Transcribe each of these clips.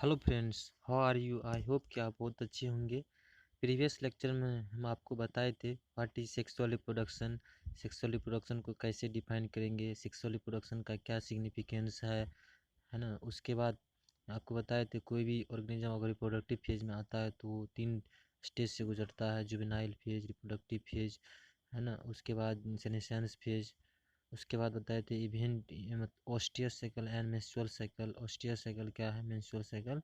Hello friends, how are you? I hope कि आप बहुत अच्छे होंगे। प्रीवियस लेक्चर में हम आपको बताए थे what is sexual reproduction. Sexual reproduction को कैसे डिफाइन करेंगे, सेक्सुअल रिप्रोडक्शन का क्या सिग्निफिकेंस है ना। उसके बाद आपको बताए थे कोई भी ऑर्गेनिज्म अगर रिप्रोडक्टिव फेज में आता है तो वो 3 स्टेज से गुजरता है: जुवेनाइल फेज, रिप्रोडक्टिव फेज, है ना। उसके बाद सेनेसेंस फेज। उसके बाद बताए थे event austere cycle and menstrual cycle. Austere cycle क्या है, मेंस्ट्रुअल साइकिल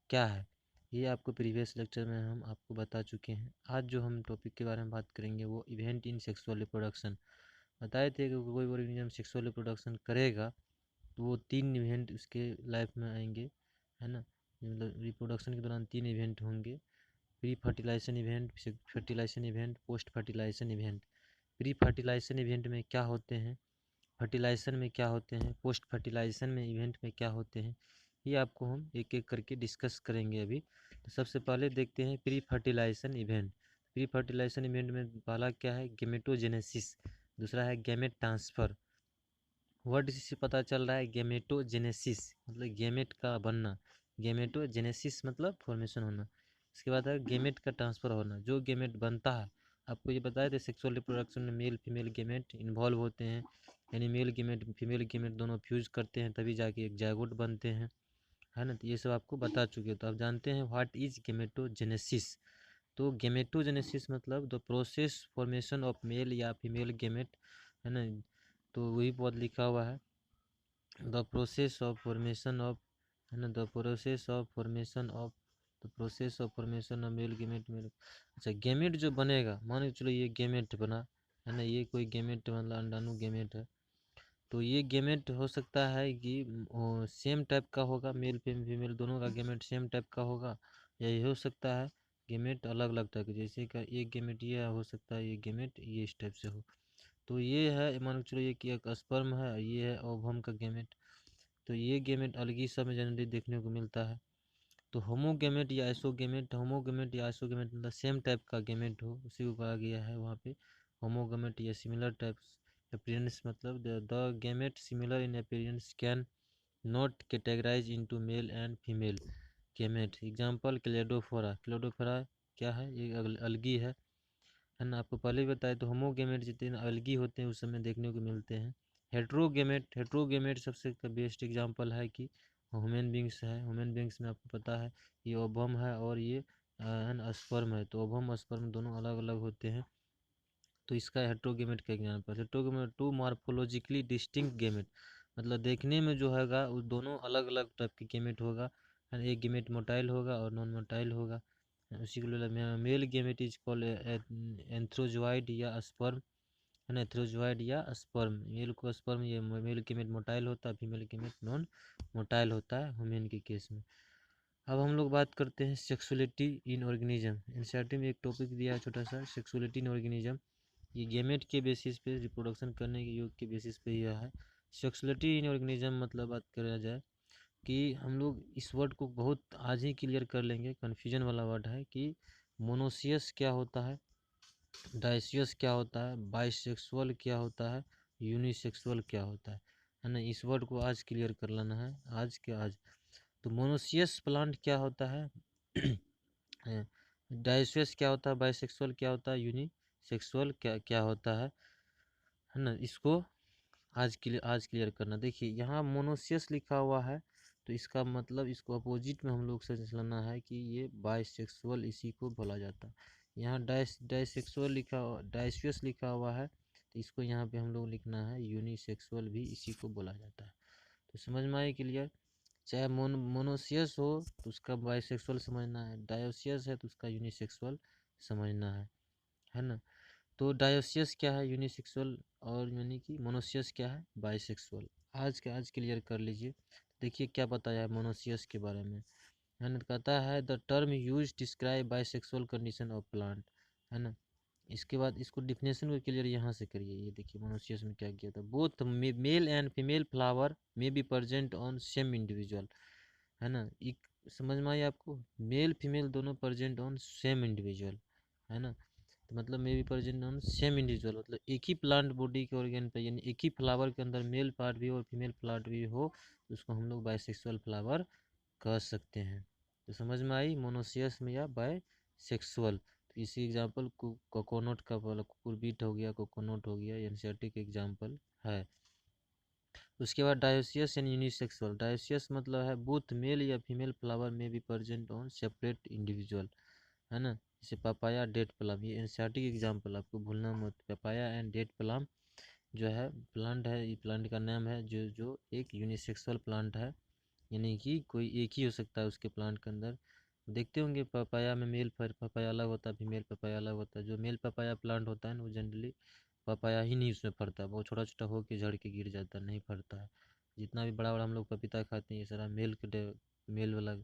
क्या है, ये आपको प्रीवियस लेक्चर में हम आपको बता चुके हैं। आज जो हम टॉपिक के बारे में बात करेंगे वो इवेंट इन सेक्सुअल रिप्रोडक्शन। बताए थे कि कोई ऑर्गेनिज्म सेक्सुअल रिप्रोडक्शन करेगा तो वो 3 इवेंट उसके लाइफ में आएंगे, है ना। मतलब रिप्रोडक्शन के दौरान 3 इवेंट होंगे: pre fertilisation event, fertilisation event, post fertilisation event. Pre fertilisation event में क्या होते हैं, फर्टिलाइजेशन में क्या होते हैं, पोस्ट फर्टिलाइजेशन में इवेंट में क्या होते हैं, ये आपको हम एक एक करके डिस्कस करेंगे अभी। तो सबसे पहले देखते हैं pre fertilisation event. Pre fertilisation event में पहला क्या है, गेमेटोजेनेसिस। दूसरा है गेमेट ट्रांसफ़र। वर्ड से पता चल रहा है गेमेटोजेनेसिस मतलब गेमेट का बनना, गेमेटोजेनेसिस मतलब फॉर्मेशन होना। इसके बाद है गेमेट का ट्रांसफ़र होना, जो गेमेट बनता है। आपको ये बताया था सेक्सुअल रिप्रोडक्शन में मेल फीमेल गेमेट इन्वॉल्व होते हैं, यानी मेल गेमेट फीमेल गेमेट दोनों फ्यूज करते हैं तभी जाके एक जायगोट बनते हैं, है ना। तो ये सब आपको बता चुके हो। तो आप जानते हैं व्हाट इज गेमेटोजेनेसिस। तो गेमेटोजेनेसिस मतलब the process formation of male या फीमेल गेमेट, है ना। तो वही बहुत लिखा हुआ है, the process of formation of, है ना, the process of formation of, the process of formation of male gamete male. अच्छा, गेमेट जो बनेगा, मान के चलो ये गेमेट बना, है ना, ये कोई गेमेट मतलब अंडाणु गेमेट है। तो ये गेमेट हो सकता है कि सेम टाइप का होगा, मेल फीमेल दोनों का गेमेट सेम टाइप का होगा, या ये हो सकता है गेमेट अलग अलग टाइप के, जैसे का एक गेमेट ये हो सकता है, ये गेमेट ये इस टाइप से हो। तो ये है, मान के चलो ये कि एक स्पर्म है, ये है ओवम का गेमेट। तो ये गेमेट अलग सब में जनरली देखने को मिलता है। तो होमोगेमेट या आइसोगेमेट, होमोगेमेट या आइसोगेमेट मतलब सेम टाइप का गेमेट हो, उसी को कहा गया है वहाँ पे होमोगेमेट या सिमिलर टाइप्स। अपीयरेंस मतलब the gamete similar in appearance can not categorise into male and female gamete. Example Cladophora. Cladophora क्या है, ये अलगी है ना। आपको पहले ही बताया। तो होमोगेमेट जितने अलगी होते हैं उस समय देखने को मिलते हैं। हेट्रोगेमेट, हेट्रोगेमेट सबसे बेस्ट एग्जांपल है कि ह्यूमन बींग्स है। ह्यूमन बींग्स में आपको पता है ये ओवम है और ये स्पर्म है, तो ओवम और स्पर्म दोनों अलग अलग होते हैं। तो इसका हेट्रोगेमेट का example, heterogamete two morphologically distinct gamete, मतलब देखने में जो हैगा वो दोनों अलग अलग टाइप के गेमेट होगा। एक गेमेट मोटाइल होगा और नॉन मोटाइल होगा। उसी को मेल गेमेट इज कॉल्ड एंथ्रोजोइड या स्पर्म, है ना, एंथ्रोजोइड या स्पर्म। मेल को स्पर्म, ये मेल गेमेट मोटाइल होता है, फीमेल गेमेट नॉन मोटाइल होता है ह्यूमन के केस में। अब हम लोग बात करते हैं सेक्सुअलिटी इन ऑर्गेनिज्म। एनसीईआरटी में एक टॉपिक दिया है छोटा सा, सेक्सुअलिटी इन ऑर्गेनिज्म। ये गेमेट के बेसिस पे, रिप्रोडक्शन करने के योग के बेसिस पे यह है। सेक्सुअलिटी इन ऑर्गेनिज्म मतलब बात करा जाए कि हम लोग इस वर्ड को बहुत आज ही क्लियर कर लेंगे, कन्फ्यूजन वाला वर्ड है कि मोनोसियस क्या होता है, डाइसियस क्या होता है, बाइसेक्सुअल क्या होता है, यूनिसेक्सुअल क्या होता है ना। इस वर्ड को आज क्लियर कर लेना है, आज के आज। तो मोनोसियस प्लांट क्या होता है, डाइसियस क्या होता है, बाइसेक्सुअल क्या होता है, यूनिसेक्सुअल क्या क्या होता है ना। इसको आज क्लियर करना। देखिए यहाँ मोनोसियस लिखा हुआ है, तो इसका मतलब इसको अपोजिट में हम लोग से चलाना है कि ये बाइसेक्सुअल इसी को बोला जाता है। यहाँ डाइसेक्सुअल लिखा, डाइसियस लिखा हुआ है, तो इसको यहाँ पे हम लोग लिखना है यूनिसेक्सुअल भी इसी को बोला जाता है। तो समझ में आई क्लियर। चाहे मोनोसियस हो तो उसका बाइसेक्सुअल समझना है, डायोसियस है तो उसका यूनिसेक्सुअल समझना है ना। तो डायोसियस क्या है, यूनिसेक्सुअल, और यानी कि मोनोसियस क्या है, बाइसेक्सुअल। आज क्लियर कर लीजिए। देखिए क्या बताया है मोनोसियस के बारे में, है ना। कहता है the term use describe bisexual condition of plant, है ना। इसके बाद इसको डिफिनेशन को क्लियर यहाँ से करिए। ये देखिए मोनोसियस में क्या किया था, both male and female flower may be present on same individual, है ना। एक समझ में आई आपको, मेल फीमेल दोनों प्रेजेंट ऑन सेम इंडिविजुअल, है ना। तो मतलब may be present on same individual, मतलब एक ही प्लांट बॉडी के ऑर्गेन पे, यानी एक ही फ्लावर के अंदर मेल पार्ट भी और फीमेल पार्ट भी हो, तो उसको हम लोग बाइसेक्सुअल फ्लावर कह सकते हैं। तो समझ में आई, मोनोसियस में या बायसेक्सुअल। तो इसी एग्जाम्पल कोकोनट का वाला कुकुरबिट हो गया, कोकोनट हो गया, एनसीईआरटी एग्जाम्पल है। उसके बाद डायोसियस एंड यूनिसेक्सुअल। डायोसियस मतलब है बोथ मेल या फीमेल फ्लावर में भी प्रेजेंट ऑन सेपरेट इंडिविजुअल, है ना। जैसे पपाया, डेट प्लम, ये एनसीईआरटी एग्जाम्पल, आपको भूलना मत। पपाया एंड डेट प्लम जो है प्लांट है, ये प्लांट का नाम है जो एक यूनिसेक्सुअल प्लांट है, यानी कि कोई एक ही हो सकता है उसके प्लांट के अंदर। देखते होंगे पपाया में मेल पपाया अलग होता है, फीमेल पपाया अलग होता है। जो मेल पपाया प्लांट होता है ना, वो जनरली पपाया ही नहीं उसमें फरता है, बहुत छोटा छोटा होकर झड़ के गिर जाता है, नहीं फरता है। जितना भी बड़ा बड़ा हम लोग पपीता खाते हैं, ये सारा मेल वाला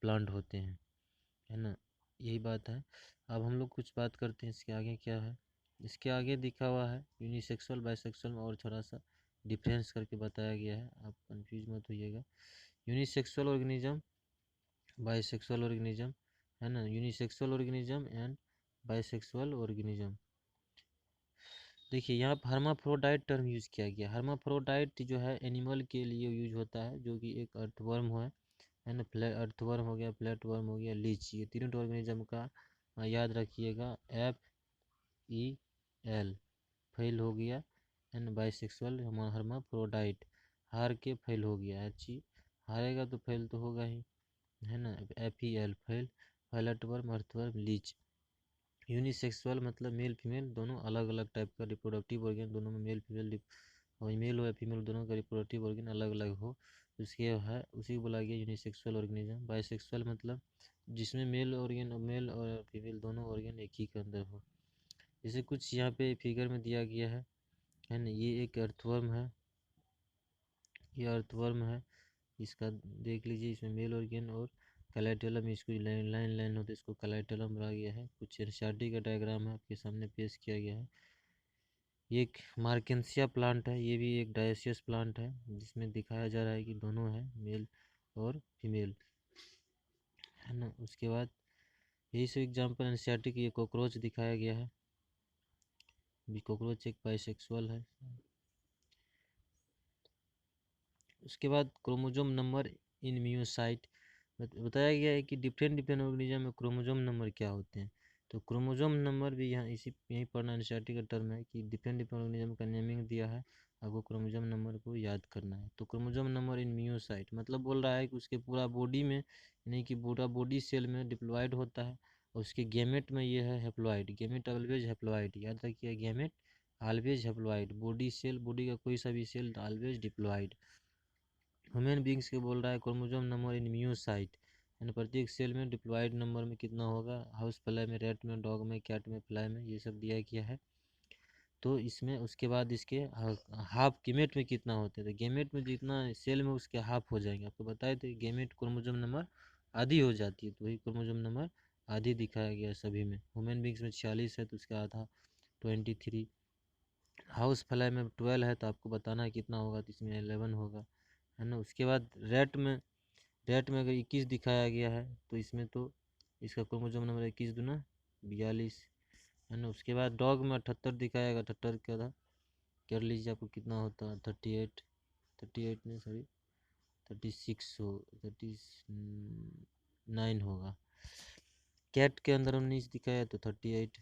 प्लांट होते हैं, है ना। यही बात है। अब हम लोग कुछ बात करते हैं इसके आगे क्या है। इसके आगे दिखा हुआ है यूनिसेक्सुअल बाइसेक्सुअल में और थोड़ा सा डिफरेंस करके बताया गया है, आप कंफ्यूज मत होइएगा। यूनिसेक्सुअल ऑर्गेनिज्म, बाइसेक्सुअल ऑर्गेनिज्म, है ना। Unisexual organism and bisexual organism. देखिए यहाँ पर हर्माफ्रोडाइट टर्म यूज़ किया गया। हर्माफ्रोडाइट जो है एनिमल के लिए यूज होता है, जो कि एक अर्थवर्म है ना। अर्थवर्म हो गया, फ्लैटवर्म हो गया, लीच, ये तीनों ऑर्गेनिज्म का याद रखिएगा। FEL फेल हो गया, है ना। बाइसेक्सुअल हर्माफ्रोडाइट, हार के फेल हो गया, अच्छी हारेगा तो फेल तो होगा ही, है ना। FEL फेल, फ्लैटवर्म, अर्थवर्म, लीच। यूनिसेक्सुअल मतलब मेल फीमेल दोनों अलग अलग टाइप का रिप्रोडक्टिव ऑर्गन, दोनों में मेल फीमेल, मेल हो या फीमेल, दोनों का रिप्रोडक्टिव ऑर्गन अलग अलग हो, उसके है उसी को बोला गया यूनिसेक्सुअल ऑर्गेनिज्म। बाइसेक्सुअल मतलब जिसमें मेल और फीमेल दोनों ऑर्गन एक ही के अंदर हो। जैसे कुछ यहाँ पे फिगर में दिया गया है ना। ये एक अर्थवर्म है, ये अर्थवर्म है, इसका देख लीजिए, इसमें मेल ऑर्गन और कैलाइटेलम, इसको लाइन लाइन लाइन होते इसको कैलाइटेलम रहा गया है। कुछ एनसीईआरटी का डायग्राम है, आपके सामने पेश किया गया है। ये एक मार्केंसिया प्लांट है, ये भी एक डायोसियस प्लांट है, जिसमें दिखाया जा रहा है कि दोनों है मेल और फीमेल, है ना। उसके बाद यही सब एग्जाम्पल एनसीईआरटी की, ये कॉकरोच दिखाया गया है, कॉकरोच एक बाइसेक्सुअल है। उसके बाद क्रोमोजोम नंबर इन म्यूसाइट, बताया गया है कि डिफरेंट डिफरेंट ऑर्गेनिज्म में क्रोमोजोम नंबर क्या होते हैं। तो क्रोमोजोम नंबर भी यहाँ यहीं पढ़ना एनसीईआरटी का टर्म है कि डिफरेंट डिफरेंट ऑर्गेनिज्म का नेमिंग दिया है, आपको क्रोमोजोम नंबर को याद करना है। तो क्रोमोजोम नंबर इन म्यूसाइट मतलब बोल रहा है कि उसके पूरा बॉडी में, यानी कि पूरा बॉडी सेल में डिप्लॉयड होता है, और उसके गैमेट में ये है हैप्लॉइड, गैमेट ऑलवेज हैप्लॉइड, याद रखिए gamete always haploid, body cell, body का कोई सा भी cell always diploid. Human beings के बोल रहा है क्रोमोजोम नंबर इन म्यूसाइट, यानी प्रत्येक सेल में डिप्लॉयड नंबर में कितना होगा, हाउस फ्लाई में, रैट में, डॉग में, कैट में, फ्लाई में, ये सब दिया गया है। तो इसमें उसके बाद इसके हाफ गेमेट में कितना होते हैं, तो गेमेट में जितना सेल में उसके हाफ हो जाएंगे, आपको बताए थे गेमेट क्रोमोजोम नंबर आधी हो जाती है, तो वही क्रोमोजोम नंबर आधी दिखाया गया है सभी में। ह्यूमन बींग्स में 46 है तो उसका आधा 23, हाउस फ्लाई में 12 है तो आपको बताना है कितना होगा, तो इसमें 11 होगा, है ना। उसके बाद रैट में अगर 21 दिखाया गया है तो इसमें तो इसका क्रोमोसोम नंबर 21 दूना 42, है ना। उसके बाद डॉग में 78 दिखाया गया, 78 का था, कर लीजिए आपको कितना होता है, 38 नहीं सॉरी 36 हो 39 होगा। कैट के अंदर 19 दिखाया तो 38।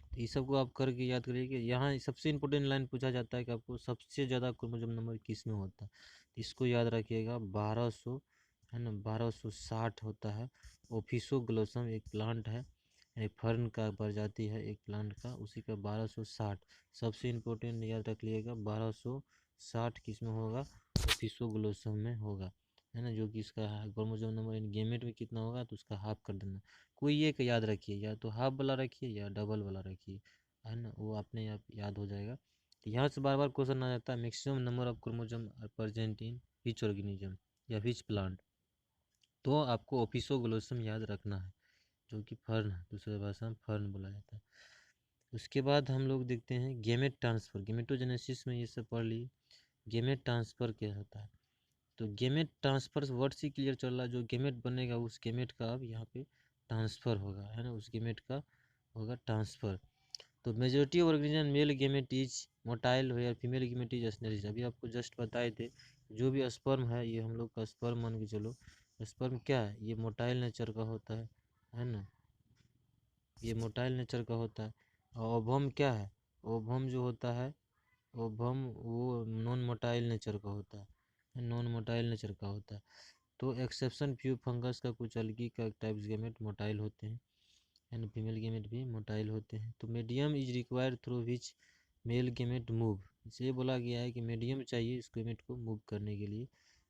तो ये सबको आप करके याद करिए कि यहाँ सबसे इम्पोर्टेंट लाइन पूछा जाता है कि आपको सबसे ज़्यादा क्रोमोसोम नंबर किस में होता है, इसको याद रखिएगा 1200, है ना, 1260 होता है। ओफिसोग्लोसम एक प्लांट है, एक फर्न का प्रजाति है एक प्लांट का, उसी का 1260 सबसे इम्पोर्टेंट याद रख लीजिएगा, 1260 किस में होगा, ओफिसोग्लोसम में होगा, है ना। जो कि इसका क्रोमोसोम नंबर इन गेमेट में कितना होगा तो उसका हाफ कर देना, कोई एक याद रखिए, या तो हाफ वाला रखिए या डबल वाला रखिए, है ना, वो अपने आप याद हो जाएगा। तो यहाँ से बार बार क्वेश्चन आ जाता है maximum number of chromosome are present in which organism या विच प्लांट, तो आपको ओफिसोग्लोसम याद रखना है, जो कि फर्न है, दूसरे भाषा में फर्न बोला जाता है। उसके बाद हम लोग देखते हैं गेमेट ट्रांसफर, गेमेटोजेनेसिस में ये सब पढ़ लिए। गेमेट ट्रांसफर क्या होता है, तो गेमेट ट्रांसफर वर्ड से क्लियर चल रहा है, जो गेमेट बनेगा उस गेमेट का अब यहाँ पे ट्रांसफर होगा, है ना, उस गेमेट का होगा ट्रांसफर। तो majority organism male gamete is motile, where female gamete is sterile, अभी आपको जस्ट बताए थे जो भी स्पर्म है ये हम लोग का स्पर्म मान के चलो। स्पर्म क्या है, ये मोटाइल नेचर का होता है ना, ये मोटाइल नेचर का होता है। और ओवम क्या है, ओवम जो होता है, ओवम वो नॉन मोटाइल नेचर का होता है, नॉन मोटाइल नेचर का होता है। तो एक्सेप्शन फ्यू फंगस का कुछ अलगी का टाइप्स गेमेट मोटाइल होते हैं, एंड फीमेल गेमेट भी मोटाइल होते हैं। तो medium is required through which male gamete move, इसे बोला गया है कि मीडियम चाहिए इस गेमेट को मूव करने के लिए।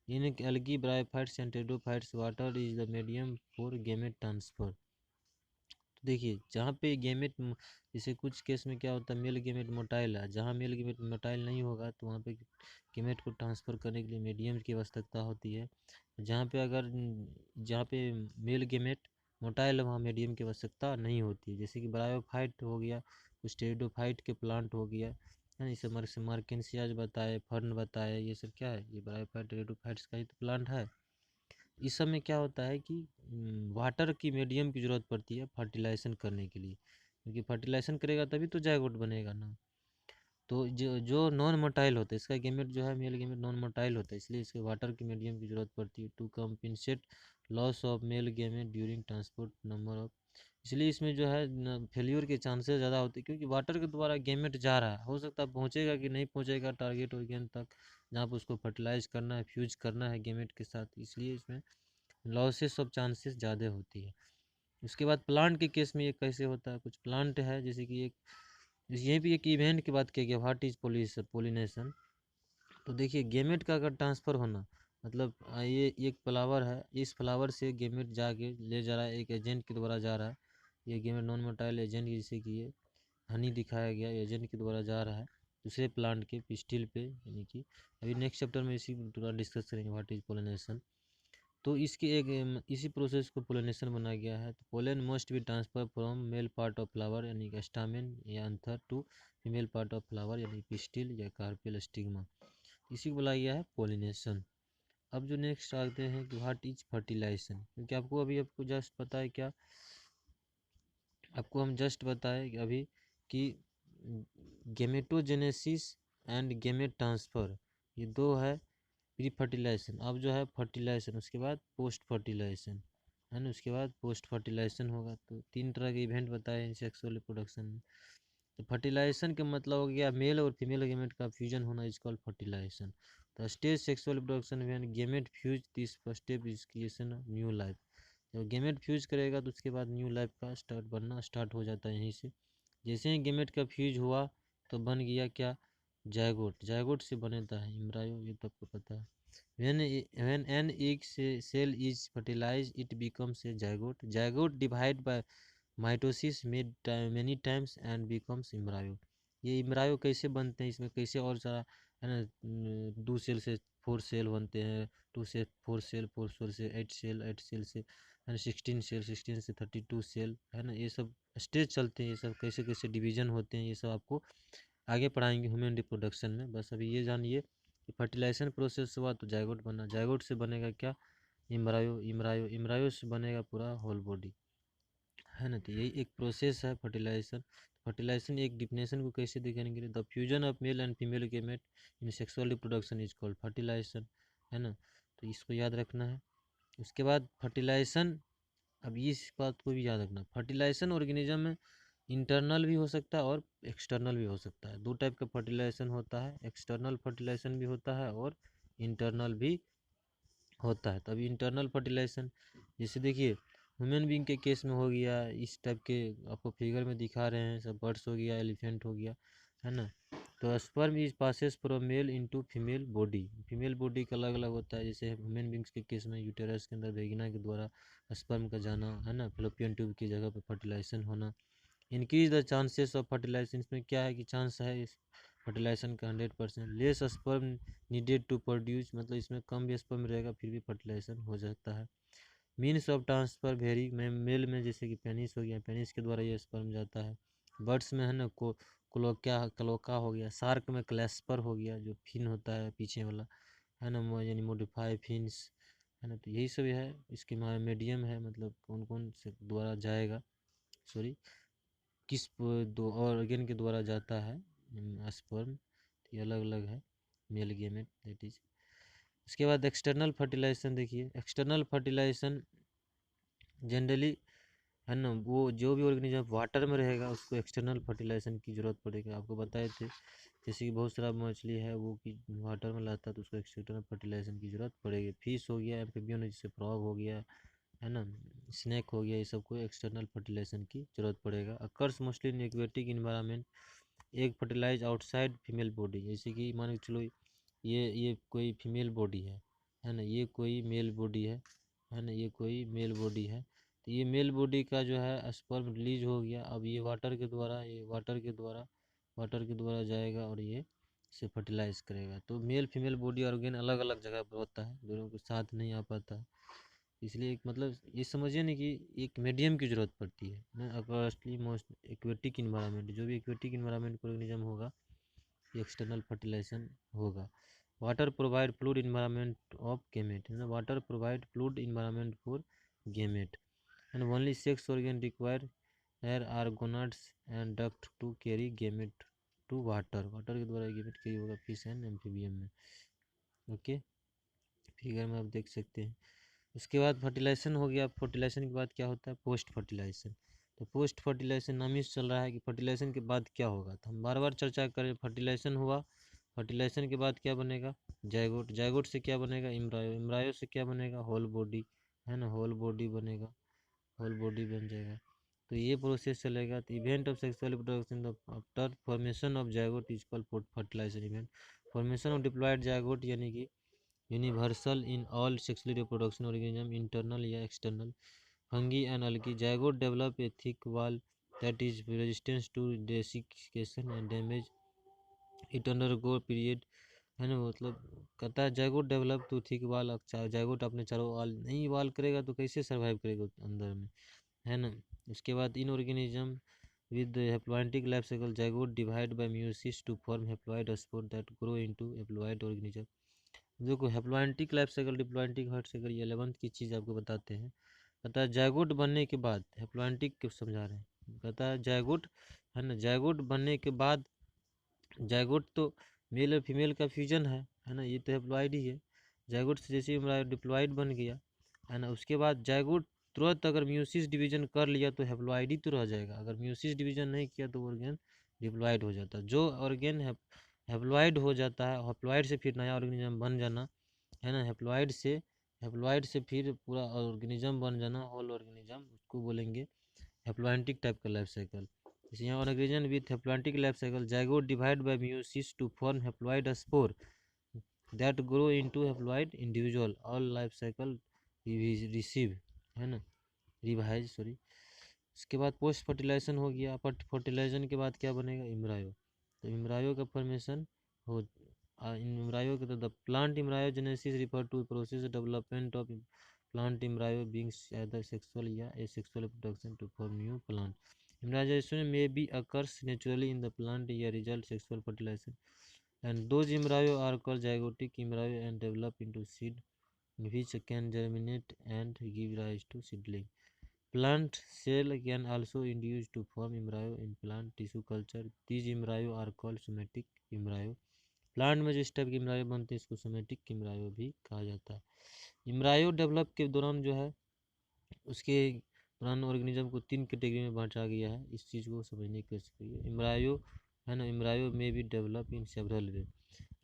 In algae bryophytes and pteridophytes water is the medium for gamete transfer. तो देखिए जहाँ पे गेमेट जैसे कुछ केस में क्या होता है, मेल गेमेट मोटाइल है, जहाँ मेल गेमेट मोटाइल नहीं होगा तो वहाँ पे गेमेट को ट्रांसफ़र करने के लिए मीडियम की आवश्यकता होती है। जहाँ पे अगर जहाँ पे मेल गेमेट मोटाइल है वहाँ मीडियम की आवश्यकता नहीं होती है। जैसे कि ब्रायोफाइट हो गया, कुछ टेरिडोफाइट के प्लांट हो गया है, जैसे मार्केंसियाज बताए, फर्न बताए, ये सब क्या है, ये ब्रायोफाइट टेरिडोफाइट्स का ही तो प्लांट है। इस सब में क्या होता है कि वाटर की मीडियम की ज़रूरत पड़ती है फर्टिलाइजेशन करने के लिए, क्योंकि फर्टिलाइजेशन करेगा तभी तो जायगोट बनेगा ना। तो जो जो नॉन मोटाइल होता है, इसका गेमेट जो है मेल गेमेट नॉन मोटाइल होता है, इसलिए इसके वाटर की मीडियम की ज़रूरत पड़ती है to compensate loss of male gamete during transport number of. इसलिए इसमें जो है फेल्यूर के चांसेस ज़्यादा होते हैं, क्योंकि वाटर के द्वारा गेमेट जा रहा है, हो सकता है पहुँचेगा कि नहीं पहुँचेगा टारगेट ऑर्गेन तक, जहाँ पर उसको फर्टिलाइज करना है, फ्यूज करना है गेमेट के साथ, इसलिए इसमें लॉसेस ऑफ चांसेस ज़्यादा होती है। उसके बाद प्लांट के केस में ये कैसे होता है, कुछ प्लांट है जैसे कि एक ये भी एक इवेंट की बात किया गया, व्हाट इज पोलिनेशन। तो देखिए गेमेट का अगर ट्रांसफ़र होना, मतलब ये एक फ्लावर है, इस फ्लावर से गेमेट जाके ले जा रहा है, एक एजेंट के द्वारा जा रहा है, ये गेमेट नॉन मोटाइल एजेंट, जैसे कि ये हनी दिखाया गया, एजेंट के द्वारा जा रहा है दूसरे प्लांट के पिस्टिल पे, यानी कि अभी नेक्स्ट चैप्टर में इसी पूरा डिस्कस करेंगे व्हाट इज पोलिनेशन। तो इसके एक इसी प्रोसेस को पोलिनेशन बनाया गया है। तो pollen must be transfer from male part of flower यानी कि स्टामेन या anther to female part of flower यानी पिस्टिल या कार्पेल स्टिग्मा, इसी को बुलाया गया है पोलिनेशन। अब जो नेक्स्ट आते हैं कि व्हाट इज फर्टिलाइजेशन, क्योंकि आपको जस्ट पता है क्या, आपको हम जस्ट बताए कि अभी कि गेमेटोजेनेसिस एंड गेमेट ट्रांसफ़र, ये दो है प्री फर्टिलाइजेशन। अब जो है फर्टिलाइजेशन, उसके बाद पोस्ट फर्टिलाइजेशन, है ना, उसके बाद पोस्ट फर्टिलाइजेशन होगा। तो 3 तरह के इवेंट बताए हैं सेक्सुअल रिप्रोडक्शन में। तो फर्टिलाइजेशन का मतलब हो गया मेल और फीमेल गेमेट का फ्यूजन होना, इज कॉल्ड फर्टिलाइजेशन। तो stage sexual reproduction when gamete fuse, this first step is creation of new life. जब गेमेट फ्यूज करेगा तो उसके बाद न्यू लाइफ का बनना स्टार्ट हो जाता है यहीं से। जैसे ही गेमेट का फ्यूज हुआ तो बन गया क्या, जायगोट, जायगोट से बनता है एम्ब्रायो, ये तो आपको पता है। when an egg cell is fertilized it becomes a zygote. Zygote divide by mitosis many times and becomes embryo। ये embryo कैसे बनते हैं, इसमें कैसे और सारा है ना, 2 सेल से 4 सेल बनते हैं, 2 से 4 सेल, 4 सेल से 8 सेल, 8 सेल से है ना 16 सेल, 16 से 32 सेल, है ना, ये सब स्टेज चलते हैं, ये सब कैसे कैसे डिवीजन होते हैं, ये सब आपको आगे पढ़ाएंगे ह्यूमन रिप्रोडक्शन में। बस अभी ये जानिए कि फर्टिलाइजेशन प्रोसेस हुआ तो जायगोट बना, जायगोट से बनेगा क्या, इम्ब्रायो, इम्ब्रायो, इम्ब्रायो से बनेगा पूरा होल बॉडी, है ना। तो यही एक प्रोसेस है फर्टिलाइजेशन। फर्टिलाइजेशन एक डिफिनेशन को कैसे दिखाने के लिए, the fusion of male and female gamete in sexual reproduction is called fertilisation, है ना। तो इसको याद रखना है। उसके बाद फर्टिलाइजेशन, अब इस बात को भी याद रखना, फर्टिलाइजेशन ऑर्गेनिज्म में इंटरनल भी हो सकता है और एक्सटर्नल भी हो सकता है। दो टाइप का फर्टिलाइजेशन होता है, एक्सटर्नल फर्टिलाइजेशन भी होता है और इंटरनल भी होता है। तो अभी इंटरनल फर्टिलाइजेशन, जैसे देखिए ह्यूमन बीइंग के केस में हो गया, इस टाइप के आपको फिगर में दिखा रहे हैं, सब बर्ड्स हो गया, एलिफेंट हो गया, है ना। तो sperm is passes from male into female body, female body का अलग अलग होता है। जैसे ह्यूमन बींग्स के केस में यूटेरस के अंदर वेगिना के द्वारा स्पर्म का जाना, है ना, फेलोपियन ट्यूब की जगह पर फर्टिलाइजेशन होना। Increase the chances of fertilisation, इसमें क्या है कि चांस है इस फर्टिलाइजेशन का 100%। Less sperm needed to produce, मतलब इसमें कम भी स्पर्म रहेगा फिर भी फर्टिलाइजेशन हो सकता है। मीन्स ऑफ ट्रांसफर वेरी, में मेल में जैसे कि पेनिस हो गया, पेनिस के द्वारा ये स्पर्म जाता है। बर्ड्स में है ना क्लोका हो गया, शार्क में क्लैस्पर हो गया जो फिन होता है पीछे वाला, है ना, यानी मोडिफाई फिन्स, है ना। तो यही सब है, इसके मीडियम है, मतलब कौन कौन से द्वारा जाएगा, सॉरी किस दो ऑर्गेन के द्वारा जाता है स्पर्म, ये अलग अलग है। मेल गेमेट दैट इज, उसके बाद एक्सटर्नल फर्टिलाइजेशन देखिए, एक्सटर्नल फर्टिलाइजेशन जनरली है ना, वो जो भी ऑर्गेनिज्म वाटर में रहेगा उसको एक्सटर्नल फर्टिलाइजेशन की ज़रूरत पड़ेगी। आपको बताए थे जैसे कि बहुत सारा मछली है वो कि वाटर में रहता है तो उसको एक्सटर्नल फर्टिलाइजेशन की ज़रूरत पड़ेगी। फिश हो गया, एम्फीबियन जैसे फ्रॉग हो गया, है ना, स्नैक हो गया, ये सबको एक्सटर्नल फर्टिलाइजेशन की ज़रूरत पड़ेगा। Occurs mostly in aquatic environment, एक फर्टिलाइज आउटसाइड फीमेल बॉडी, जैसे कि मान के चलो ये कोई फीमेल बॉडी है ना, ये कोई मेल बॉडी है ना, ये कोई मेल बॉडी है, तो ये मेल बॉडी का जो है स्पर्म रिलीज हो गया। अब ये वाटर के द्वारा जाएगा और ये से फर्टिलाइज करेगा। तो मेल फीमेल बॉडी ऑर्गेन अलग अलग जगह पर होता है, दोनों के साथ नहीं आ पाता है, इसलिए एक मतलब ये समझिए ना कि एक मीडियम की ज़रूरत पड़ती है ना। अकॉस्टली मोस्ट एक्वेटिक इन्वायरमेंट, जो भी एक्वेटिक इन्वायरमेंट का ऑर्गेनिज्म होगा एक्सटर्नल फर्टिलाइजेशन होगा। Water provide fluid environment of gamete, है ना, water provide fluid environment for gamete and only sex organ require air are gonads and duct to carry gamete to water, water के द्वारा gamete carry होगा fish and amphibian में। Okay, figure में आप देख सकते हैं। उसके बाद फर्टिलाइजेशन हो गया। फर्टिलाइजेशन के बाद क्या होता है, पोस्ट फर्टिलाइजेशन। तो पोस्ट फर्टिलाइजेशन नाम ही चल रहा है कि फर्टिलाइजेशन के बाद क्या होगा, तो हम बार बार चर्चा करें। फर्टिलाइजेशन हुआ, फर्टिलाइजेशन के बाद क्या बनेगा, जाइगोट, जाइगोट से क्या बनेगा, एम्ब्रायो, एम्ब्रायो से क्या बनेगा, होल बॉडी, है ना, होल बॉडी बनेगा, होल बॉडी बन जाएगा। तो ये प्रोसेस चलेगा। तो event of sexual reproduction after formation of zygote is called fertilisation event. Formation of diploid zygote यानी कि universal in all sexually reproduction organism, internal या external, fungi and algae, zygote develop a thick wall that is resistant to desiccation and damage, it undergo period, है ना, मतलब कहता है zygote develop to thick वाल। Zygote अपने चारों वाल नहीं वाल करेगा तो कैसे सर्वाइव करेगा अंदर में, है ना। उसके बाद इन organism with the haploid life cycle, zygote divide by meiosis to form haploid spore that grow into haploid organism। देखो हैप्लॉयटिक लाइफ साइकिल, डिप्लॉयटिक हार्ट साइकिल, ये 11th की चीज़ आपको बताते हैं। कहता है जाइगोट बनने के बाद, हैप्लॉयटिक को समझा रहे हैं, कहता है जाइगोट, है ना, जाइगोट बनने के बाद, जाइगोट तो मेल और फीमेल का फ्यूजन है ना, ये तो हैप्लॉयड ही है। जाइगोट से जैसे ही डिप्लॉयड बन गया, है ना, उसके बाद जाइगोट तुरंत अगर म्यूसिस डिवीजन कर लिया तो हैप्लॉयड ही तो रह जाएगा। अगर म्यूसिस डिवीजन नहीं किया तो ऑर्गेन डिप्लॉयड हो जाता है। जो ऑर्गेन हैप्लॉयड हो जाता है, हैप्लॉयड से फिर नया ऑर्गेनिज्म बन जाना, है ना, हैप्लॉयड से फिर पूरा ऑर्गेनिज्म बन जाना, होल ऑर्गेनिज्म, उसको बोलेंगे हैप्लॉयटिक टाइप का लाइफ साइकिल। जैसे यहाँ organism with haplontic life cycle, zygote divide by meiosis to form haploid spore that grow into haploid individual, all life cycle receive, है ना, रिवाइज सॉरी। उसके बाद पोस्ट फर्टिलाइजेशन हो गया। फर्टिलाइजेशन के बाद क्या बनेगा, इम्ब्रायो। तो इम्ब्रायो का फॉर्मेशन हो, इम्ब्रायो के, तो the plant embryogenesis refer to process development of plant embryo beings either sexual या asexual reproduction to form new plant. Immunization may be occurs naturally in the plant या result sexual fertilization, and those embryo are called zygotic embryo and develop into seed which can germinate and give rise to seedling. Plant cell can also induce to form embryo in plant tissue culture. These embryo are called somatic embryo. Plant में जिस type के embryo बनते हैं इसको somatic embryo भी कहा जाता है। इम्ब्रायो डेवलप के दौरान जो है उसके दौरान ऑर्गेनिज्म को 3 कैटेगरी में बांटा गया है। इस चीज़ को समझने की कोशिश करिए। इम्ब्रायो, है ना, इम्ब्रायो में भी डेवलप इन सेवरल वे,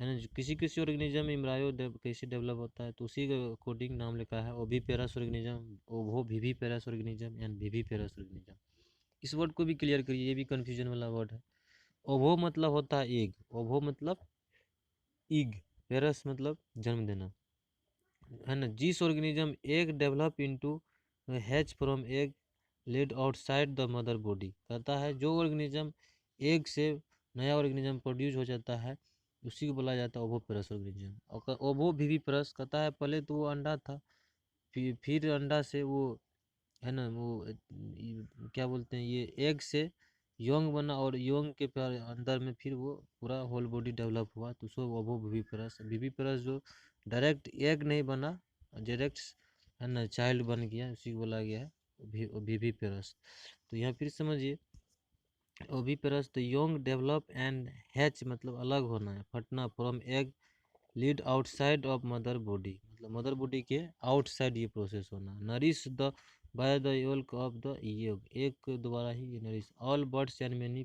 है ना, किसी किसी ऑर्गेनिज्म में इम्ब्रायो कैसे डेवलप होता है तो उसी के अकॉर्डिंग नाम लिखा है। Oviparous organism, ओवो viviparous organism and viviparous organism. इस वर्ड को भी क्लियर करिए, ये भी कन्फ्यूजन वाला वर्ड है। ओवो मतलब होता है एग, ओवो मतलब इग, पेरस मतलब जन्म देना, है ना। जिस organism egg develop into hatch from egg laid outside the mother body, कहता है जो ऑर्गेनिज्म एग से नया ऑर्गेनिज्म प्रोड्यूस हो जाता है उसी को बोला जाता है ओवोपेरस ऑर्गेनिज्म। और ओवो विविपेरस कहता है पहले तो वो अंडा था, फिर अंडा से वो, है ना, वो क्या बोलते हैं, ये एग से योंग बना और योंग के अंदर में फिर वो पूरा होल बॉडी डेवलप हुआ तो उसको वो विविपेरस, विविपेरस जो डायरेक्ट एग नहीं बना, डायरेक्ट, है ना, चाइल्ड बन गया, उसी को बोला गया है विविपेरस। तो यहाँ फिर समझिए, oviparous the young develop and hatch मतलब अलग होना है, फटना from egg lead outside of mother body, मतलब मदर बॉडी के आउटसाइड ये प्रोसेस होना। Nourish the by the yolk of the egg के द्वारा ही ये nourish. All birds and many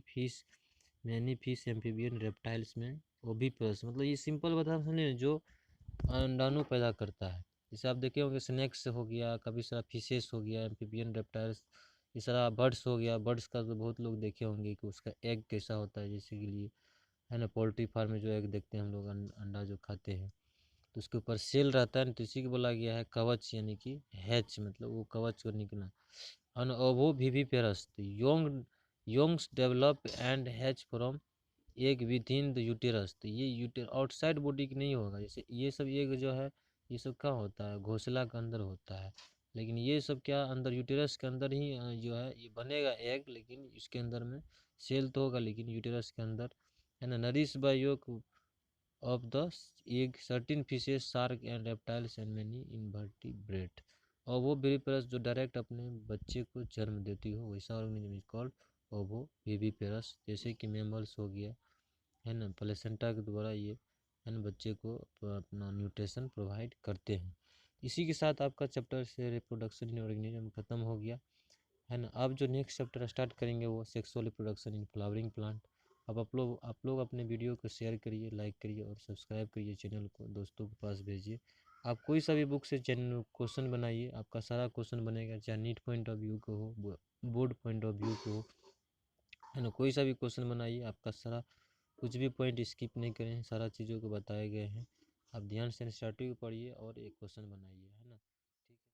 fish amphibian reptiles में ओविपरस, मतलब ये सिंपल बता समझे, जो अंडाणु पैदा करता है। जैसे आप देखे होंगे स्नेक्स हो गया, कभी सारा फिशेस हो गया, एम्फीबियन रेप्टाइल्स, ये सारा बर्ड्स हो गया। बर्ड्स का तो बहुत लोग देखे होंगे कि उसका एग कैसा होता है, जैसे कि लिए है ना, पोल्ट्री फार्म में जो एग देखते हैं हम लोग, अंडा जो खाते हैं, तो उसके ऊपर सेल रहता है, तो इसी को बोला गया है कवच, यानी कि हैच, मतलब वो कवच को निकला। और वो viviparous, young youngs develop and hatch from egg with in the uterus, तो ये यूटर आउटसाइड बॉडी की नहीं होगा। जैसे ये सब एग जो है, ये सब क्या होता है, घोंसला के अंदर होता है, लेकिन ये सब क्या अंदर यूटेरस के अंदर ही जो है ये बनेगा एग, लेकिन इसके अंदर में सेल तो होगा, लेकिन यूटेरस के अंदर है ना। Nourish by yolk of the egg certain fishes, shark and reptiles and many invertebrate, और वो विविपेरस जो डायरेक्ट अपने बच्चे को जन्म देती हो, वैसा ऑर्गेनिज्म इज कॉल्ड ओवो विविपेरस। जैसे कि मैमल्स हो गया है ना, प्लेसेंटा के द्वारा ये है ना बच्चे को अपना न्यूट्रिशन प्रोवाइड करते हैं। इसी के साथ आपका चैप्टर से रिप्रोडक्शन इन ऑर्गेनिज्म खत्म हो गया है ना। अब जो नेक्स्ट चैप्टर स्टार्ट करेंगे वो sexual reproduction in flowering plant. अब आप लोग अपने वीडियो को शेयर करिए, लाइक करिए और सब्सक्राइब करिए, चैनल को दोस्तों के पास भेजिए। आप कोई सा भी बुक से चैनल क्वेश्चन बनाइए, आपका सारा क्वेश्चन बनेगा, चाहे नीट पॉइंट ऑफ व्यू को हो, बोर्ड पॉइंट ऑफ व्यू को हो, है ना, कोई सा भी क्वेश्चन बनाइए, आपका सारा कुछ भी पॉइंट स्किप नहीं करें, सारा चीज़ों को बताए गए हैं। आप ध्यान से एनसीईआरटी को पढ़िए और एक क्वेश्चन बनाइए, है ना।